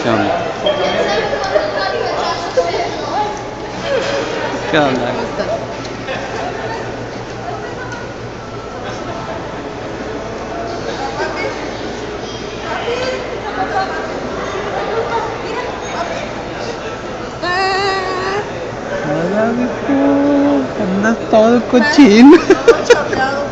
¿Qué onda? ¿Qué onda? ¿Cómo estás? Hola, mijo. Andas todo cochino. Todo chapeado.